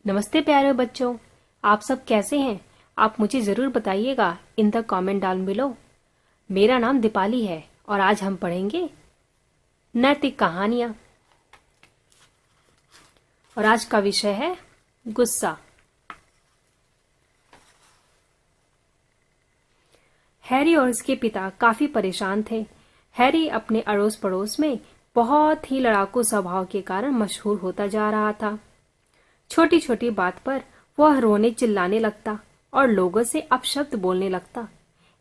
नमस्ते प्यारे बच्चों, आप सब कैसे हैं? आप मुझे ज़रूर बताइएगा in the comment down below. मेरा नाम दीपाली है और आज हम पढ़ेंगे नैतिक कहानियाँ। और आज का विषय है गुस्सा। हैरी और उसके पिता काफ़ी परेशान थे। हैरी अपने अड़ोस पड़ोस में बहुत ही लड़ाकू स्वभाव के कारण मशहूर होता जा रहा था। छोटी छोटी बात पर वह रोने चिल्लाने लगता और लोगों से अपशब्द बोलने लगता।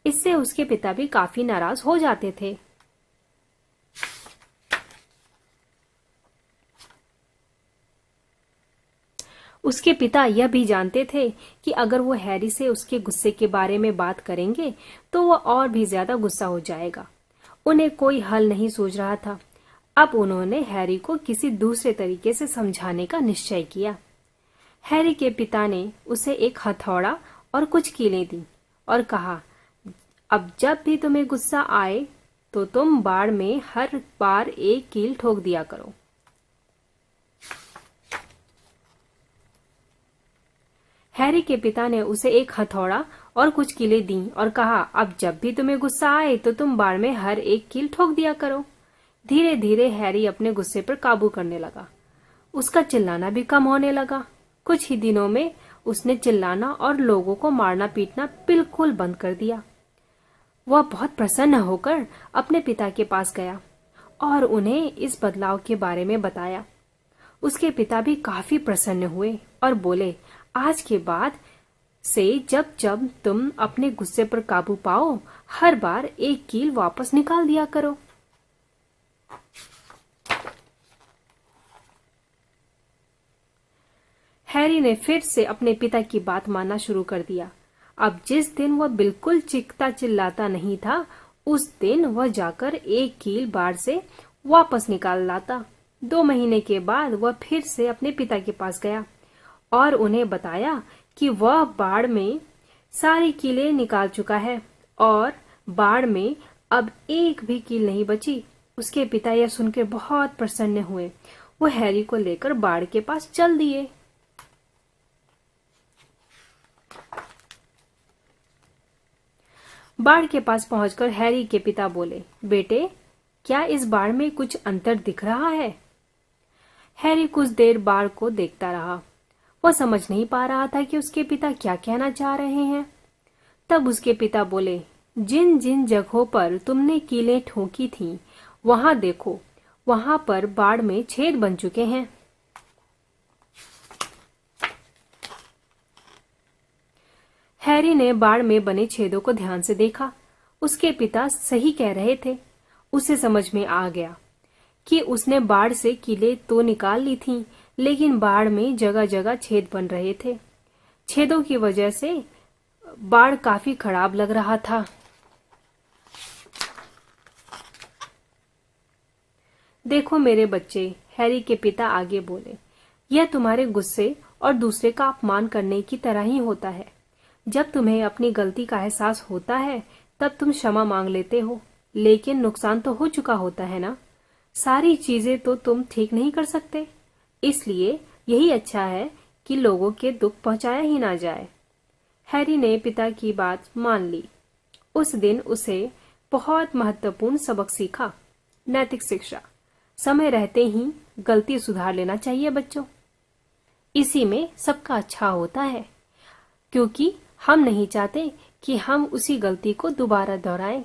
इससे उसके पिता भी काफी नाराज हो जाते थे। उसके पिता यह भी जानते थे कि अगर वो हैरी से उसके गुस्से के बारे में बात करेंगे तो वह और भी ज्यादा गुस्सा हो जाएगा। उन्हें कोई हल नहीं सूझ रहा था। अब उन्होंने हैरी को किसी दूसरे तरीके से समझाने का निश्चय किया। हैरी के पिता ने उसे एक हथौड़ा और कुछ कीलें दी और कहा, अब जब भी तुम्हें गुस्सा आए तो तुम बाड़ में हर बार एक कील ठोक दिया करो। हैरी के पिता ने उसे एक हथौड़ा और कुछ कीलें दी और कहा, अब जब भी तुम्हें गुस्सा आए तो तुम बाड़ में हर एक कील ठोक दिया करो। धीरे धीरे हैरी अपने गुस्से पर काबू करने लगा। उसका चिल्लाना भी कम होने लगा। कुछ ही दिनों में उसने चिल्लाना और लोगों को मारना पीटना बिल्कुल बंद कर दिया। वह बहुत प्रसन्न होकर अपने पिता के पास गया और उन्हें इस बदलाव के बारे में बताया। उसके पिता भी काफी प्रसन्न हुए और बोले, आज के बाद से जब जब तुम अपने गुस्से पर काबू पाओ, हर बार एक कील वापस निकाल दिया करो। हैरी ने फिर से अपने पिता की बात मानना शुरू कर दिया। अब जिस दिन वह बिल्कुल चीखता चिल्लाता नहीं था, उस दिन वह जाकर एक कील बाड़ से वापस निकाल लाता। 2 महीने के बाद वह फिर से अपने पिता के पास गया और उन्हें बताया कि वह बाड़ में सारी कीलें निकाल चुका है और बाड़ में अब एक भी कील नहीं बची। उसके पिता यह सुनकर बहुत प्रसन्न हुए। वो हैरी को लेकर बाड़ के पास चल दिए। बाड़ के पास पहुंचकर हैरी के पिता बोले, बेटे, क्या इस बाड़ में कुछ अंतर दिख रहा है? हैरी कुछ देर बाड़ को देखता रहा। वह समझ नहीं पा रहा था कि उसके पिता क्या कहना चाह रहे हैं। तब उसके पिता बोले, जिन जिन जगहों पर तुमने कीलें ठोकी थीं, वहां देखो, वहां पर बाड़ में छेद बन चुके हैं। हैरी ने बाड़ में बने छेदों को ध्यान से देखा। उसके पिता सही कह रहे थे। उसे समझ में आ गया कि उसने बाड़ से कीलें तो निकाल ली थीं, लेकिन बाड़ में जगह जगह छेद बन रहे थे। छेदों की वजह से बाड़ काफी खराब लग रहा था। देखो मेरे बच्चे, हैरी के पिता आगे बोले, यह तुम्हारे गुस्से और दूसरे का अपमान करने की तरह ही होता है। जब तुम्हें अपनी गलती का एहसास होता है तब तुम क्षमा मांग लेते हो, लेकिन नुकसान तो हो चुका होता है ना। सारी चीजें तो तुम ठीक नहीं कर सकते, इसलिए यही अच्छा है कि लोगों के दुख पहुंचाया ही ना जाए। हैरी ने पिता की बात मान ली। उस दिन उसे बहुत महत्वपूर्ण सबक सीखा। नैतिक शिक्षा। समय रहते ही गलती सुधार लेना चाहिए बच्चों। इसी में सबका अच्छा होता है, क्योंकि हम नहीं चाहते कि हम उसी गलती को दोबारा दोहराएं।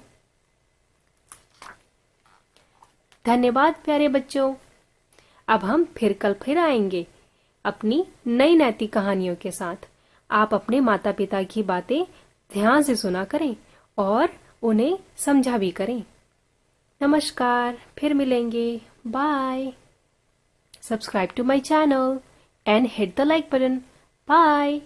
धन्यवाद प्यारे बच्चों। अब हम कल आएंगे अपनी नई नैतिक कहानियों के साथ। आप अपने माता पिता की बातें ध्यान से सुना करें और उन्हें समझा भी करें। नमस्कार, फिर मिलेंगे। Bye. Subscribe to my channel and hit the like button. Bye.